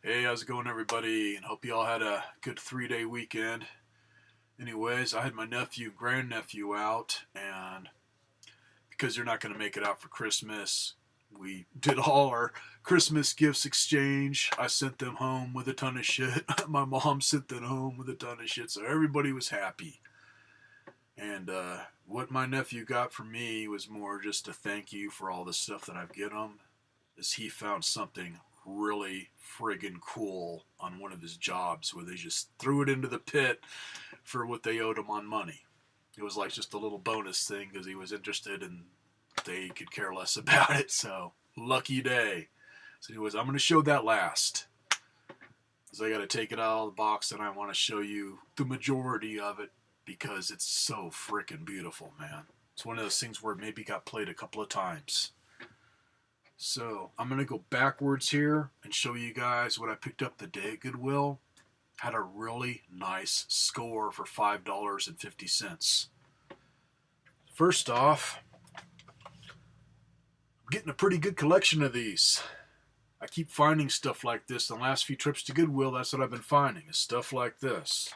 Hey, how's it going, everybody? And hope you all had a good 3 day weekend. Anyways, I had my nephew and grandnephew out, and because they're not going to make it out for Christmas, we did all our Christmas gifts exchange. I sent them home with a ton of shit. My mom sent them home with a ton of shit, so everybody was happy. And what my nephew got from me was more just a thank you for all the stuff that I've given him, as he found something really friggin' cool on one of his jobs where they just threw it into the pit for what they owed him on money. It was like just a little bonus thing because he was interested and they could care less about it. So lucky day. So anyways, I'm going to show that last because I got to take it out of the box and I want to show you the majority of it because it's so freaking beautiful, man. It's one of those things where it maybe got played a couple of times. So I'm going to go backwards here and show you guys what I picked up the day at Goodwill. Had a really nice score for $5.50. First off, I'm getting a pretty good collection of these. I keep finding stuff like this. The last few trips to Goodwill, that's what I've been finding, is stuff like this.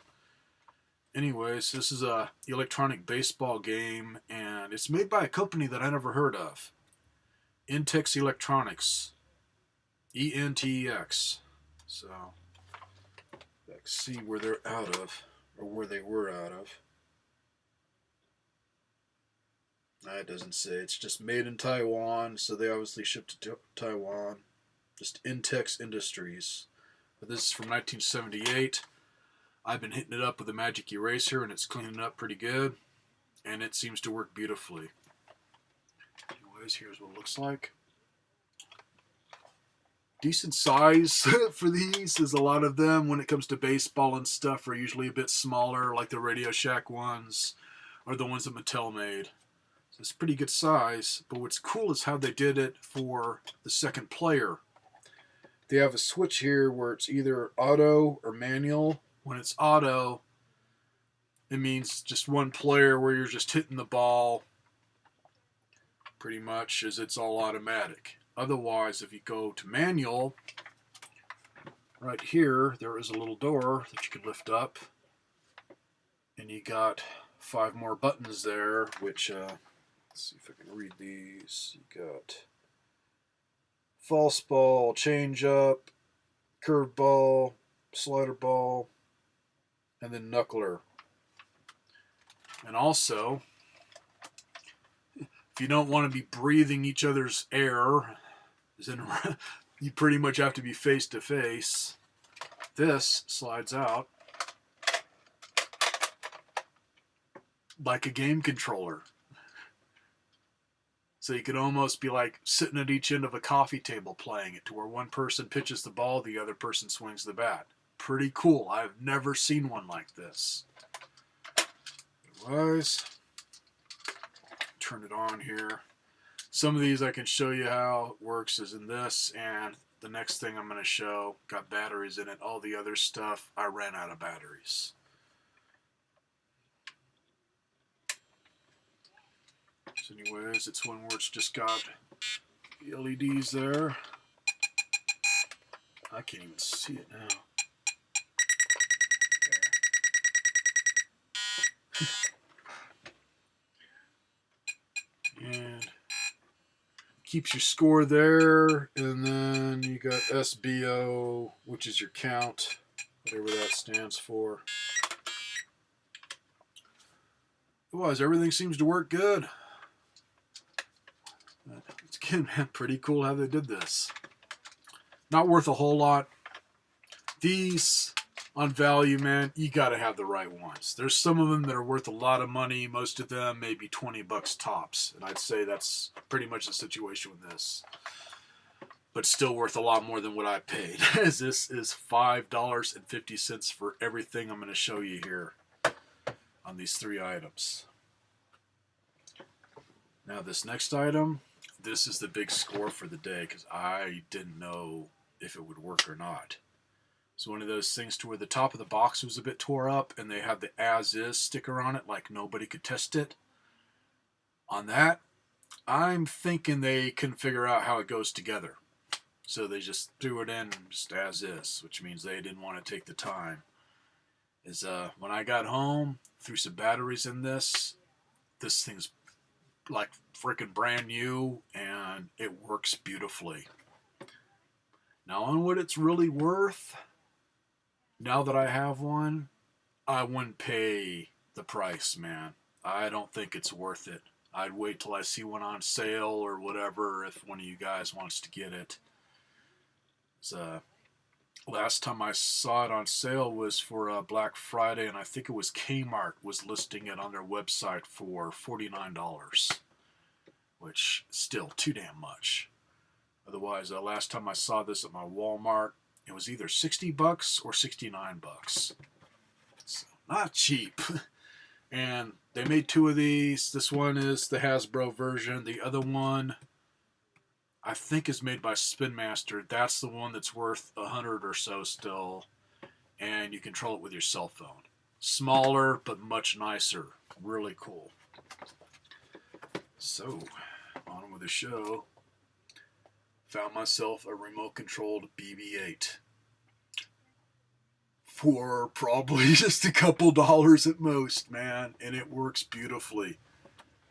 Anyways, this is a electronic baseball game, and it's made by a company that I never heard of. Intex Electronics. ENTEX. So, let's see where they're out of, or where they were out of. It doesn't say. It's just made in Taiwan, so they obviously shipped to Taiwan. Just Intex Industries. But this is from 1978. I've been hitting it up with a magic eraser, and it's cleaning up pretty good. And it seems to work beautifully. Anyways, here's what it looks like. Decent size for these, as a lot of them, when it comes to baseball and stuff, are usually a bit smaller, like the Radio Shack ones, or the ones that Mattel made. So it's pretty good size, but what's cool is how they did it for the second player. They have a switch here where it's either auto or manual. When it's auto, it means just one player where you're just hitting the ball pretty much, as it's all automatic. Otherwise, if you go to manual, right here, there is a little door that you can lift up. And you got 5 more buttons there, which, let's see if I can read these. You got false ball, change up, curve ball, slider ball, and then knuckler. And also, if you don't want to be breathing each other's air, then you pretty much have to be face to face. This slides out like a game controller. So you could almost be like sitting at each end of a coffee table playing it, to where one person pitches the ball, the other person swings the bat. Pretty cool. I've never seen one like this. Otherwise, turn it on here. Some of these I can show you how it works is in this, and the next thing I'm going to show got batteries in it. All the other stuff, I ran out of batteries. So anyways, it's one where it's just got the LEDs there. I can't even see it now. And keeps your score there, and then you got SBO, which is your count, whatever that stands for. Otherwise, everything seems to work good. It's, again, man, pretty cool how they did this. Not worth a whole lot. These, on value, man, you got to have the right ones. There's some of them that are worth a lot of money. Most of them maybe $20 tops. And I'd say that's pretty much the situation with this. But still worth a lot more than what I paid. As this is $5.50 for everything I'm going to show you here on these 3 items. Now this next item, this is the big score for the day because I didn't know if it would work or not. It's one of those things to where the top of the box was a bit tore up and they had the as-is sticker on it, like nobody could test it. On that, I'm thinking they can figure out how it goes together. So they just threw it in just as is, which means they didn't want to take the time. When I got home, threw some batteries in this. This thing's like freaking brand new, and it works beautifully. Now, on what it's really worth, now that I have one, I wouldn't pay the price, man. I don't think it's worth it. I'd wait till I see one on sale or whatever if one of you guys wants to get it. Last time I saw it on sale was for Black Friday, and I think it was Kmart was listing it on their website for $49, which is still too damn much. Otherwise, last time I saw this at my Walmart, it was either $60 or $69. So not cheap. And they made two of these. This one is the Hasbro version. The other one, I think, is made by Spin Master. That's the one that's worth $100 or so still, and you control it with your cell phone. Smaller, but much nicer. Really cool. So, on with the show. Found myself a remote-controlled BB-8 for probably just a couple dollars at most, man, and it works beautifully.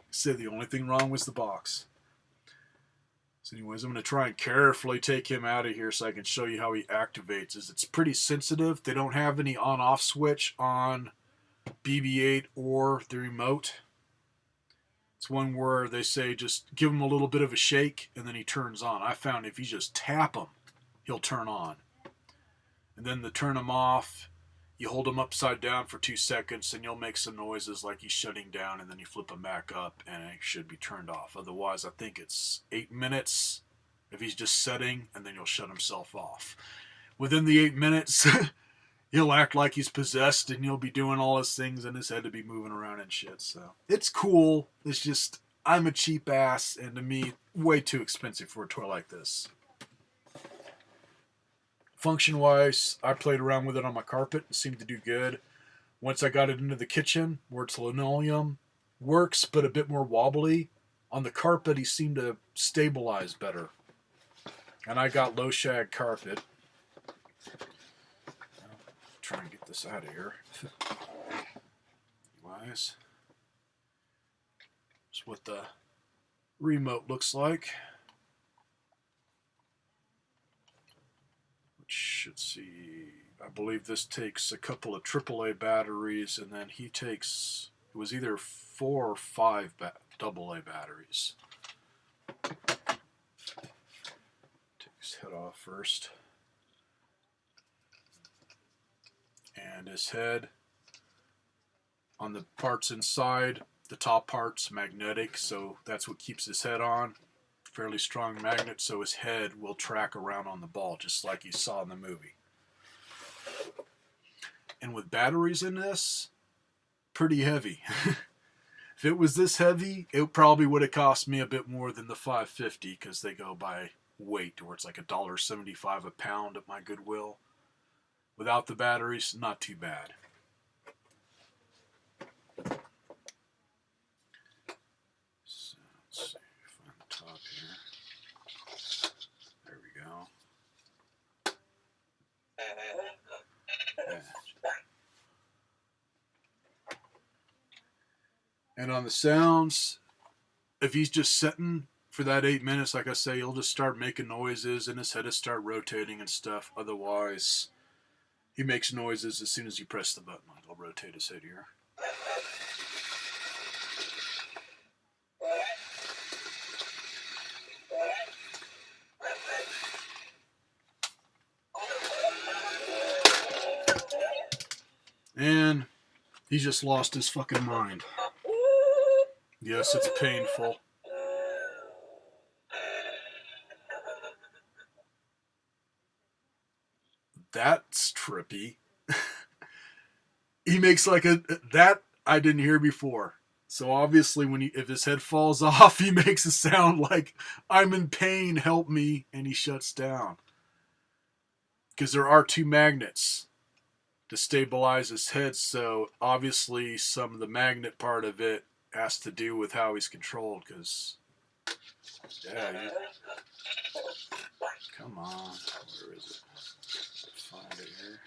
Said the only thing wrong was the box. So anyways, I'm going to try and carefully take him out of here so I can show you how he activates. It's pretty sensitive. They don't have any on-off switch on BB-8 or the remote. It's one where they say just give him a little bit of a shake and then he turns on. I found if you just tap him, he'll turn on. And then to turn him off, you hold him upside down for 2 seconds and you'll make some noises like he's shutting down, and then you flip him back up and it should be turned off. Otherwise, I think it's 8 minutes if he's just setting, and then he'll shut himself off. Within the 8 minutes, he'll act like he's possessed and he'll be doing all his things and his head to be moving around and shit. So it's cool. It's just, I'm a cheap ass, and to me, way too expensive for a toy like this. Function-wise, I played around with it on my carpet. It seemed to do good. Once I got it into the kitchen, where it's linoleum, works, but a bit more wobbly. On the carpet, he seemed to stabilize better. And I got low shag carpet. I'll try and get this out of here. Anyways, that's what the remote looks like. Let's see, I believe this takes a couple of AAA batteries, and then he takes, it was either 4 or 5 AA batteries. Take his head off first. And his head, on the parts inside, the top part's magnetic, so that's what keeps his head on. Fairly strong magnet, so his head will track around on the ball, just like you saw in the movie. And with batteries in this, pretty heavy. If it was this heavy, it probably would have cost me a bit more than the $5.50, because they go by weight, where it's like $1.75 a pound at my Goodwill. Without the batteries, not too bad. So, let's see. Top here. There we go. Yeah. And on the sounds, if he's just sitting for that 8 minutes, like I say, he'll just start making noises and his head will start rotating and stuff. Otherwise, he makes noises as soon as you press the button. I'll rotate his head here. And he just lost his fucking mind. Yes, it's painful. That's trippy. He makes like that I didn't hear before. So obviously if his head falls off, he makes a sound like, I'm in pain, help me, and he shuts down. Because there are 2 magnets to stabilize his head, so obviously some of the magnet part of it has to do with how he's controlled, because Yeah, you... Come on. Where is it? Find it here.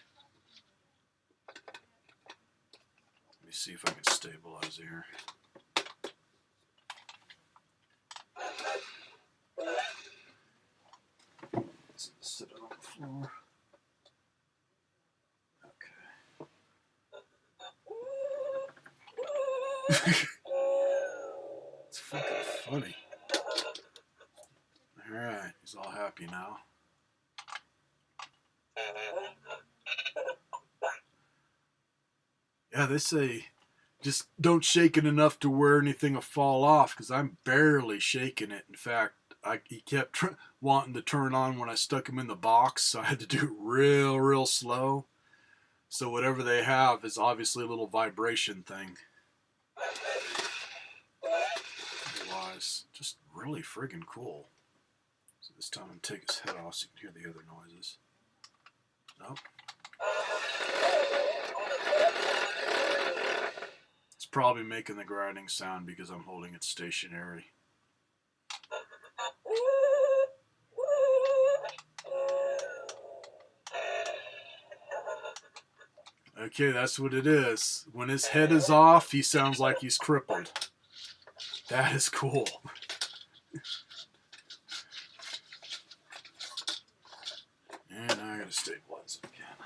Let me see if I can stabilize here. Let's sit it on the floor. Okay. It's fucking funny. Alright, he's all happy now. Yeah, they say just don't shake it enough to where anything will fall off, because I'm barely shaking it. In fact, he kept wanting to turn on when I stuck him in the box, so I had to do it real slow. So whatever they have is obviously a little vibration thing. Otherwise, just really friggin' cool. So this time I'm going to take his head off so you can hear the other noises. Nope. It's probably making the grinding sound because I'm holding it stationary. Okay, that's what it is. When his head is off, he sounds like he's crippled. That is cool. And now I gotta stabilize it again.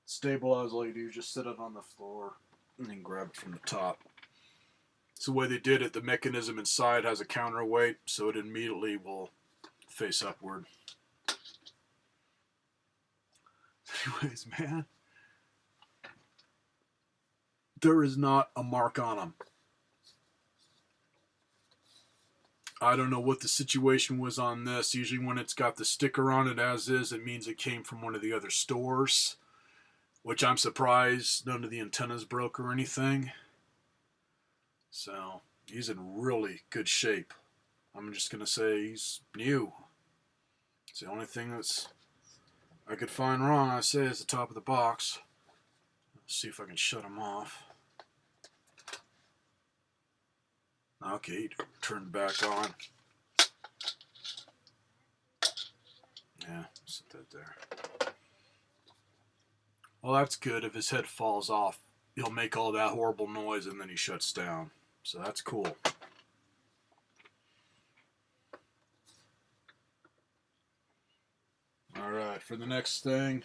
Stabilize all you do, just sit it on the floor and then grab it from the top. It's the way they did it. The mechanism inside has a counterweight, so it immediately will face upward. Anyways, man, there is not a mark on them. I don't know what the situation was on this. Usually when it's got the sticker on it as is, it means it came from one of the other stores, which I'm surprised none of the antennas broke or anything. So he's in really good shape. I'm just going to say he's new. It's the only thing that's I could find wrong, I say, is the top of the box. Let's see if I can shut him off. Okay, turned back on. Yeah, set that there. Well, that's good. If his head falls off, he'll make all that horrible noise and then he shuts down. So that's cool. Alright, for the next thing.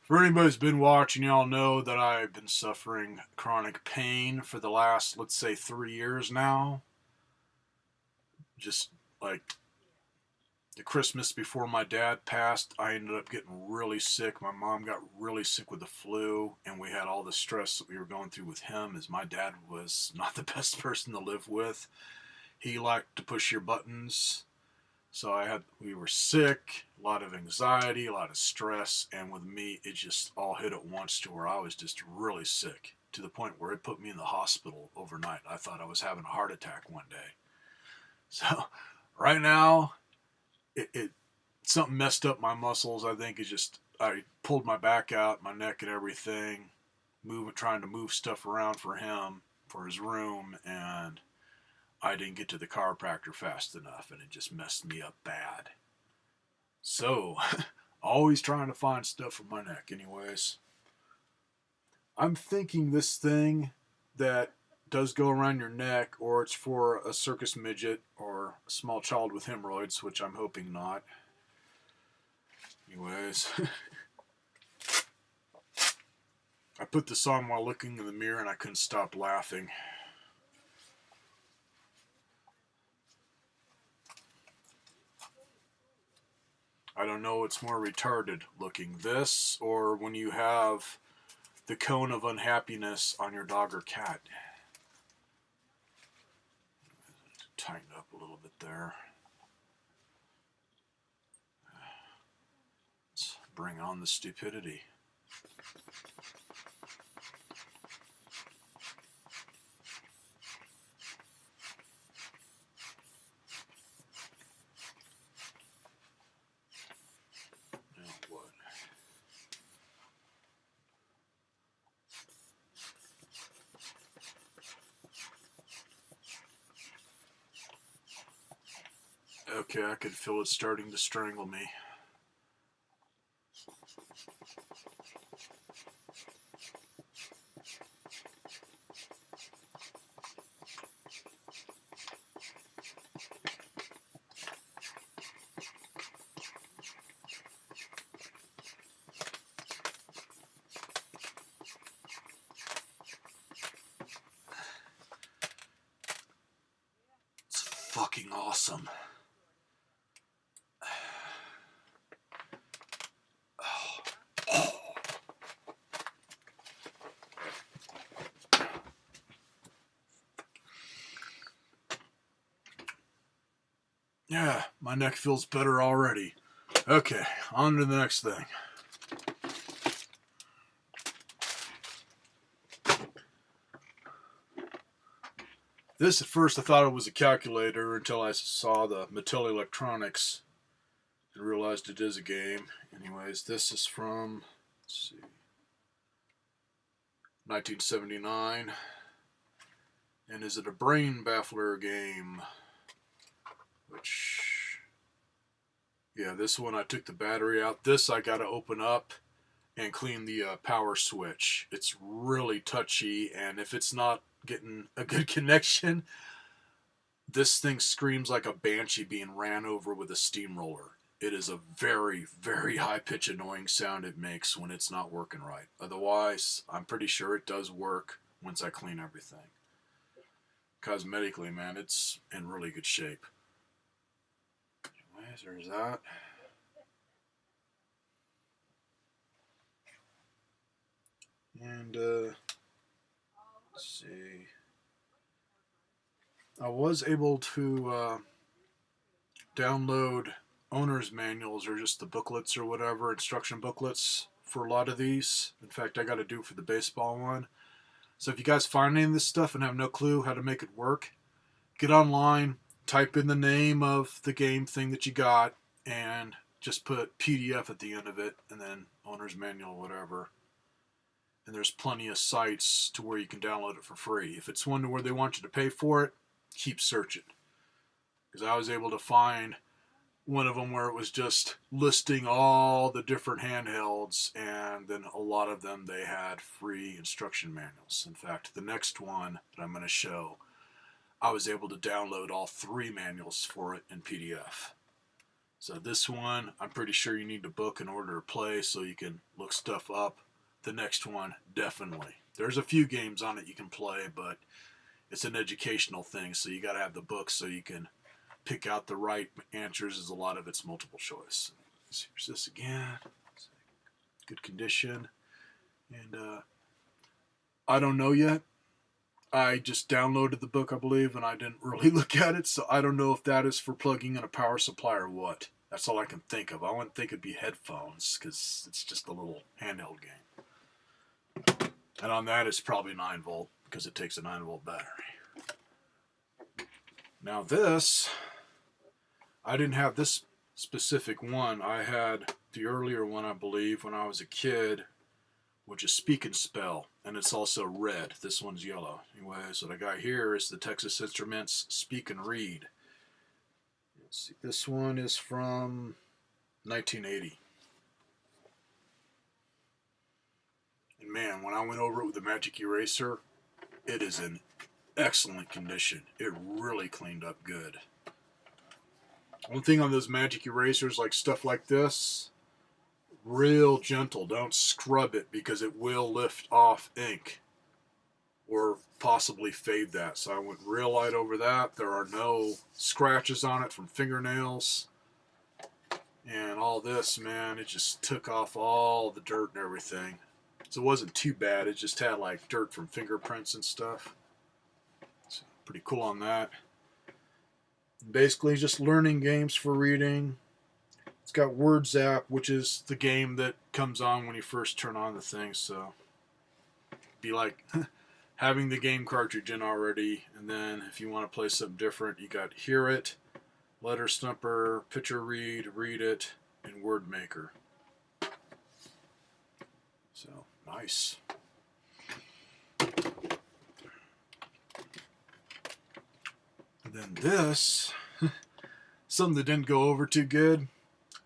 For anybody who's been watching, y'all know that I've been suffering chronic pain for the last, let's say, 3 years now. Just like the Christmas before my dad passed, I ended up getting really sick. My mom got really sick with the flu, and we had all the stress that we were going through with him, as my dad was not the best person to live with. He liked to push your buttons. So we were sick, a lot of anxiety, a lot of stress, and with me, it just all hit at once to where I was just really sick, to the point where it put me in the hospital overnight. I thought I was having a heart attack one day. So right now, something messed up my muscles. I think I pulled my back out, my neck and everything, trying to move stuff around for him, for his room, and I didn't get to the chiropractor fast enough, and it just messed me up bad. So, always trying to find stuff for my neck. Anyways, I'm thinking this thing that does go around your neck, or it's for a circus midget or a small child with hemorrhoids, which I'm hoping not. Anyways, I put this on while looking in the mirror, and I couldn't stop laughing. I don't know what's more retarded looking, this or when you have the cone of unhappiness on your dog or cat. Tighten up a little bit there. Let's bring on the stupidity. Okay, I could feel it starting to strangle me. It's fucking awesome. Yeah, my neck feels better already. Okay, on to the next thing. This, at first, I thought it was a calculator until I saw the Mattel Electronics and realized it is a game. Anyways, this is from, let's see, 1979. And is it a brain baffler game? Which, yeah, this one I took the battery out. This I got to open up and clean the power switch. It's really touchy, and if it's not getting a good connection, this thing screams like a banshee being ran over with a steamroller. It is a very, very high-pitched annoying sound it makes when it's not working right. Otherwise, I'm pretty sure it does work once I clean everything. Cosmetically, man, it's in really good shape. Anyways, there's that. And, let's see. I was able to download owner's manuals or just the booklets or whatever, instruction booklets for a lot of these. In fact, I got to do for the baseball one. So if you guys find any of this stuff and have no clue how to make it work, get online, type in the name of the game thing that you got, and just put PDF at the end of it, and then owner's manual, whatever. And there's plenty of sites to where you can download it for free. If it's one where they want you to pay for it, keep searching. Because I was able to find one of them where it was just listing all the different handhelds, and then a lot of them they had free instruction manuals. In fact, the next one that I'm going to show, I was able to download all 3 manuals for it in PDF. So this one, I'm pretty sure you need to book in order to play so you can look stuff up. The next one, definitely. There's a few games on it you can play, but it's an educational thing, so you got to have the book so you can pick out the right answers, as a lot of it's multiple choice. Here's this again. Good condition. And I don't know yet. I just downloaded the book, I believe, and I didn't really look at it, so I don't know if that is for plugging in a power supply or what. That's all I can think of. I wouldn't think it'd be headphones, because it's just a little handheld game. And on that, it's probably 9 volt, because it takes a 9 volt battery. Now this, I didn't have this specific one. I had the earlier one, I believe, when I was a kid, which is Speak and Spell, and it's also red. This one's yellow. Anyways, what I got here is the Texas Instruments Speak and Read. Let's see, this one is from 1980. And man, when I went over it with the Magic Eraser, it is in excellent condition. It really cleaned up good. One thing on those Magic Erasers, like stuff like this, real gentle. Don't scrub it because it will lift off ink or possibly fade that. So I went real light over that. There are no scratches on it from fingernails. And all this, man, it just took off all the dirt and everything. So it wasn't too bad. It just had like dirt from fingerprints and stuff. So pretty cool on that. Basically just learning games for reading. It's got Word Zap, which is the game that comes on when you first turn on the thing. So be like having the game cartridge in already. And then if you want to play something different, you got Hear It, Letter Stumper, Picture Read, Read It, and Word Maker. So nice. And then this Something that didn't go over too good.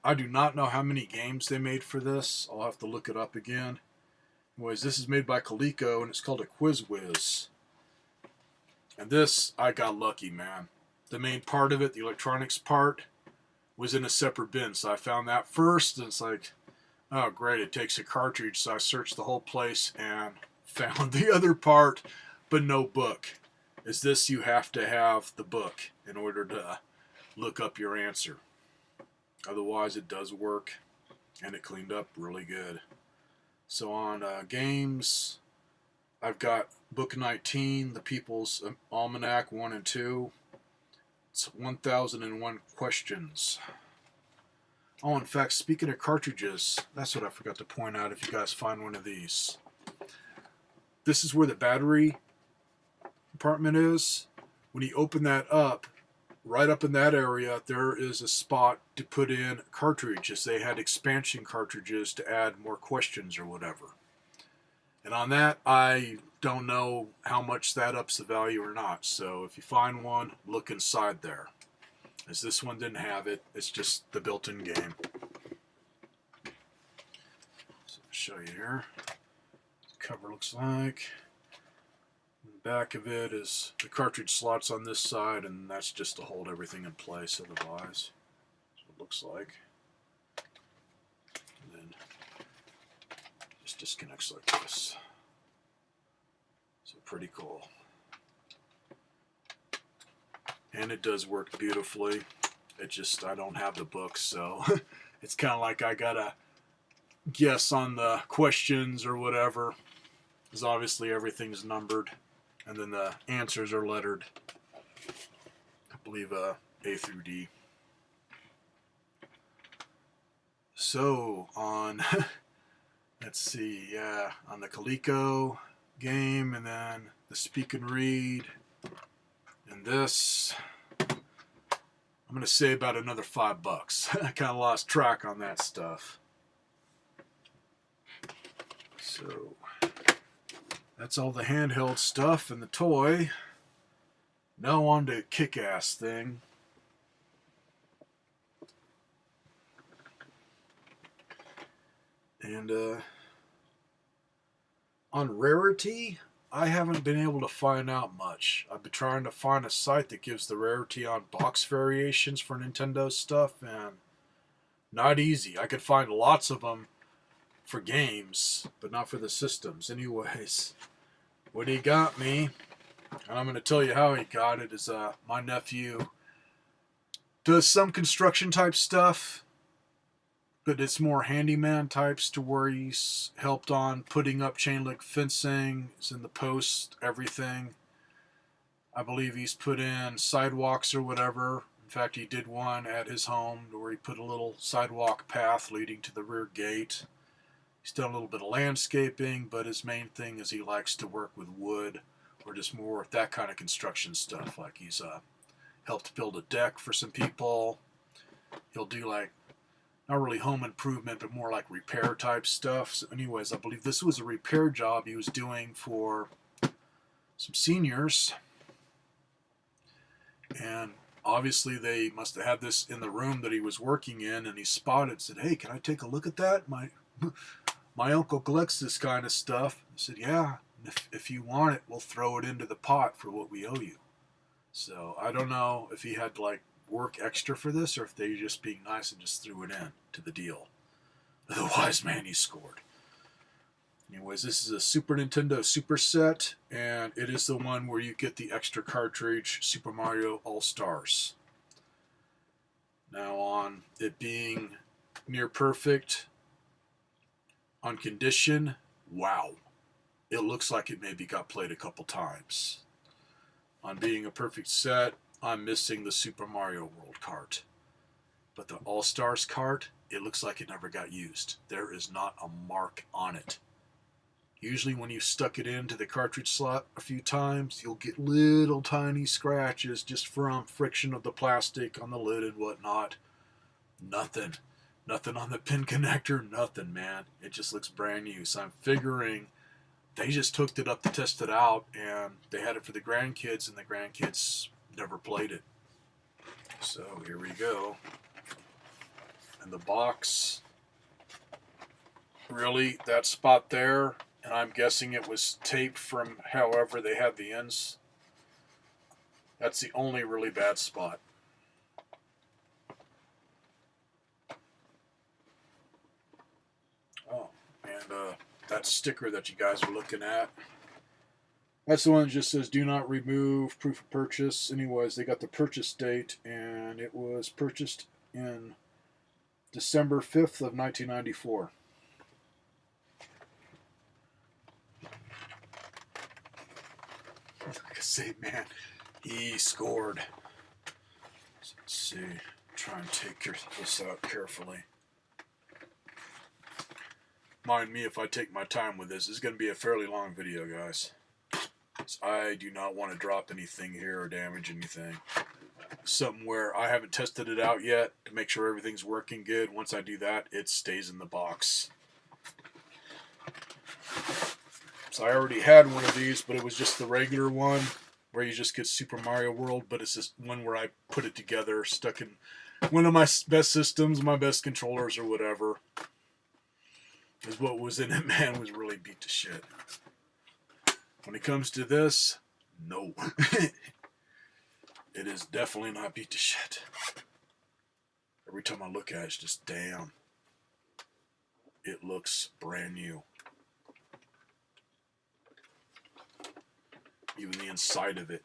I do not know how many games they made for this. I'll have to look it up again. Anyways, this is made by Coleco, and it's called a Quiz Whiz. And this, I got lucky, man. The main part of it, the electronics part, was in a separate bin. So I found that first, and it's like, oh, great, it takes a cartridge. So I searched the whole place and found the other part, but no book. Is this, you have to have the book in order to look up your answer. Otherwise, it does work, and it cleaned up really good. So on games, I've got Book 19, The People's Almanac 1 and 2. It's 1001 questions. Oh, in fact, speaking of cartridges, that's what I forgot to point out if you guys find one of these. This is where the battery compartment is. When you open that up, right up in that area, there is a spot to put in cartridges. They had expansion cartridges to add more questions or whatever. And on that, I don't know how much that ups the value or not. So if you find one, look inside there. As this one didn't have it, it's just the built-in game. So I'll show you here. The cover looks like. The back of it is the cartridge slots on this side, and that's just to hold everything in place otherwise. That's what it looks like. And then just disconnects like this. So pretty cool. And it does work beautifully. It just, I don't have the book, so it's kind of like I gotta guess on the questions or whatever, because obviously everything's numbered. And then the answers are lettered. I believe A through D. So on, let's see, yeah, on the Coleco game, and then the Speak and Read, and this, I'm gonna say about another $5. I kind of lost track on that stuff. So that's all the handheld stuff and the toy. Now on to kick-ass thing. And on rarity, I haven't been able to find out much. I've been trying to find a site that gives the rarity on box variations for Nintendo stuff, and not easy. I could find lots of them for games, but not for the systems. Anyways, what he got me, and I'm going to tell you how he got it, is my nephew does some construction type stuff, but it's more handyman types, to where he's helped on putting up chain link fencing, is in the post, everything. I believe he's put in sidewalks or whatever. In fact, he did one at his home where he put a little sidewalk path leading to the rear gate. He's done a little bit of landscaping, but his main thing is he likes to work with wood, or just more that kind of construction stuff. Like he's helped build a deck for some people. He'll do like, not really home improvement, but more like repair type stuff. So anyways, I believe this was a repair job he was doing for some seniors. And obviously they must have had this in the room that he was working in, and he spotted, said, "Hey, can I take a look at that? My uncle collects this kind of stuff." I said, "Yeah, if you want it, we'll throw it into the pot for what we owe you." So I don't know if he had to like work extra for this, or if they were just being nice and just threw it in to the deal. Otherwise, man, he scored. Anyways, this is a Super Nintendo Super Set, and it is the one where you get the extra cartridge, Super Mario All-Stars. Now, on it being near perfect, on condition, wow. It looks like it maybe got played a couple times. On being a perfect set, I'm missing the Super Mario World cart. But the All-Stars cart, it looks like it never got used. There is not a mark on it. Usually when you stuck it into the cartridge slot a few times, you'll get little tiny scratches just from friction of the plastic on the lid and whatnot. Nothing. Nothing on the pin connector, nothing, man. It just looks brand new. So I'm figuring they just hooked it up to test it out, and they had it for the grandkids, and the grandkids never played it. So here we go. And the box, really, that spot there, and I'm guessing it was taped from however they had the ends. That's the only really bad spot. Oh, and that sticker that you guys are looking at, that's the one that just says do not remove proof of purchase. Anyways, they got the purchase date, and it was purchased in December 5th of 1994. Like I say, man, he scored. So let's see. Try and take this out carefully. Mind me if I take my time with this. This is going to be a fairly long video, guys. So I do not want to drop anything here or damage anything. Something where I haven't tested it out yet to make sure everything's working good. Once I do that, it stays in the box. So I already had one of these, but it was just the regular one where you just get Super Mario World, but it's just one where I put it together, stuck in one of my best systems, my best controllers or whatever. Is what was in it, man, was really beat to shit. When it comes to this, no. It is definitely not beat to shit. Every time I look at it, it's just, damn. It looks brand new. Even the inside of it,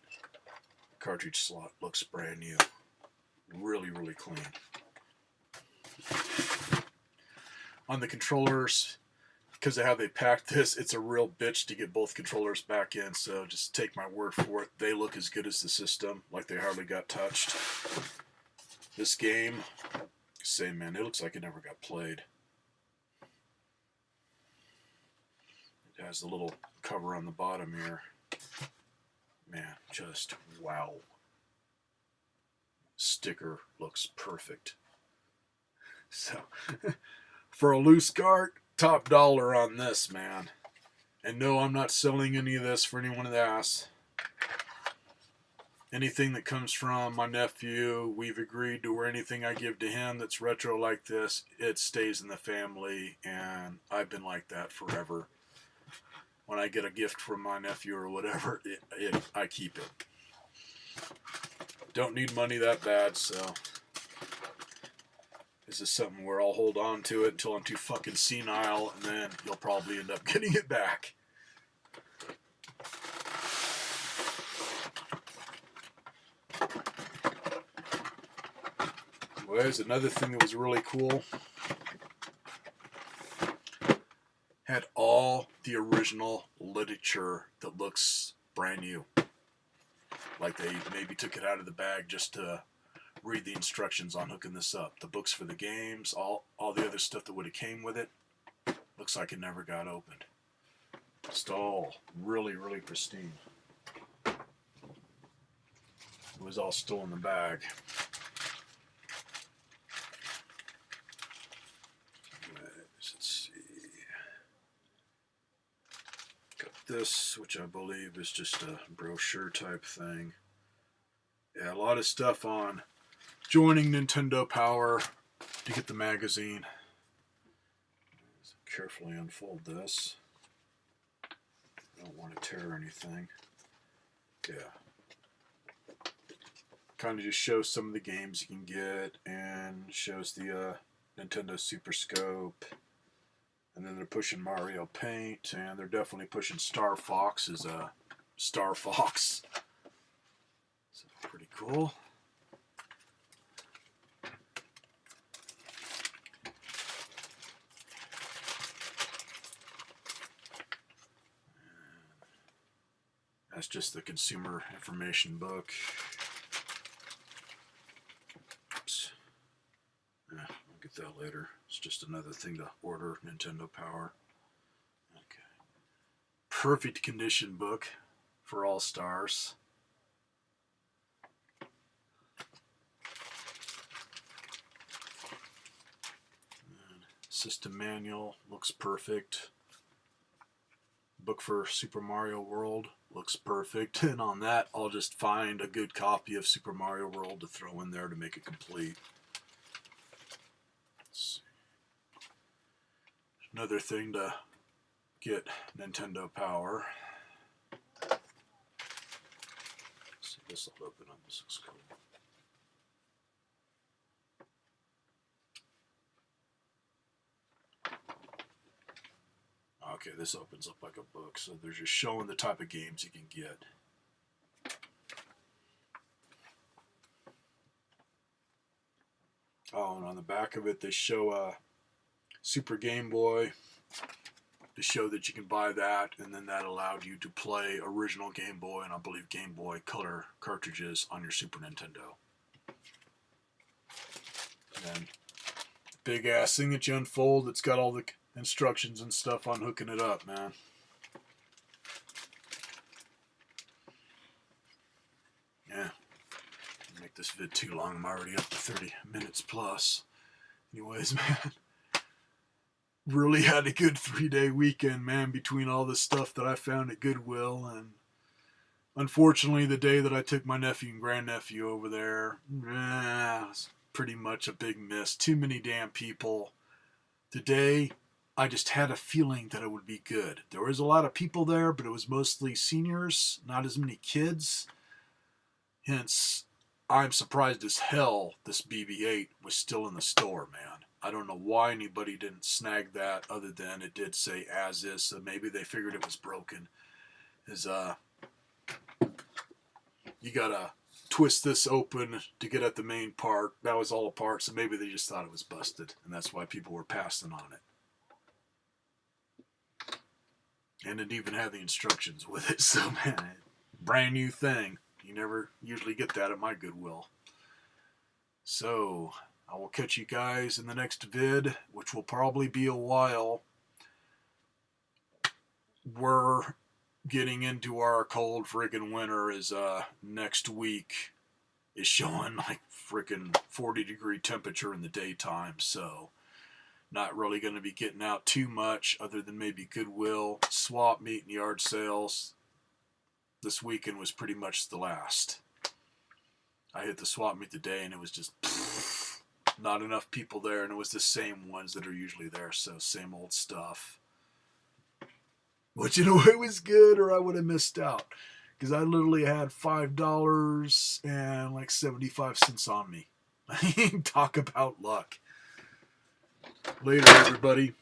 cartridge slot, looks brand new. Really, really clean. On the controllers, because of how they packed this, it's a real bitch to get both controllers back in, so just take my word for it. They look as good as the system, like they hardly got touched. This game, same man, it looks like it never got played. It has the little cover on the bottom here. Man, just wow. Sticker looks perfect. So, for a loose cart, top dollar on this, man. And no, I'm not selling any of this for anyone to ask. Anything that comes from my nephew, we've agreed to where anything I give to him that's retro like this, it stays in the family, and I've been like that forever. When I get a gift from my nephew or whatever, I keep it. Don't need money that bad, so this is something where I'll hold on to it until I'm too fucking senile, and then you'll probably end up getting it back. Anyways, another thing that was really cool, had all the original literature that looks brand new. Like they maybe took it out of the bag just to read the instructions on hooking this up. The books for the games, all the other stuff that would have came with it, looks like it never got opened. Just all really, really pristine. It was all still in the bag. This, which I believe is just a brochure type thing. Yeah, a lot of stuff on joining Nintendo Power to get the magazine. Let's carefully unfold this. Don't want to tear anything. Yeah. Kind of just shows some of the games you can get, and shows the Nintendo Super Scope. And then they're pushing Mario Paint, and they're definitely pushing Star Fox as a Star Fox. So pretty cool. That's just the consumer information book. Oops. Yeah, I'll get that later. It's just another thing to order, Nintendo Power. Okay. Perfect condition book for All Stars. And system manual looks perfect. book for Super Mario World. Looks perfect. And on that, I'll just find a good copy of Super Mario World to throw in there to make it complete. Let's see. Another thing to get Nintendo Power. Let's see, this will open up. This looks cool. Okay, this opens up like a book, so they're just showing the type of games you can get. Oh, and on the back of it, they show a Super Game Boy to show that you can buy that, and then that allowed you to play original Game Boy and I believe Game Boy Color cartridges on your Super Nintendo. And then big ass thing that you unfold, it's got all the instructions and stuff on hooking it up, man. Yeah. Make this vid too long. I'm already up to 30 minutes plus. Anyways, man. Really had a good 3-day weekend, man, between all the stuff that I found at Goodwill. And unfortunately, the day that I took my nephew and grandnephew over there, was pretty much a big miss. Too many damn people. Today, I just had a feeling that it would be good. There was a lot of people there, but it was mostly seniors, not as many kids. Hence, I'm surprised as hell this BB-8 was still in the store, man. I don't know why anybody didn't snag that other than it did say as is, so maybe they figured it was broken. You gotta twist this open to get at the main part. That was all apart, so maybe they just thought it was busted, and that's why people were passing on it. And it even had the instructions with it, so man, brand new thing. You never usually get that at my Goodwill. So, I will catch you guys in the next vid, which will probably be a while. We're getting into our cold friggin' winter as next week is showing like friggin' 40-degree temperature in the daytime, so not really going to be getting out too much other than maybe Goodwill, swap meet, and yard sales. This weekend was pretty much the last. I hit the swap meet today and it was just not enough people there, and it was the same ones that are usually there, so same old stuff. Which in a way was good, or I would have missed out. Because I literally had $5 and like 75 cents on me. Talk about luck. Later, everybody.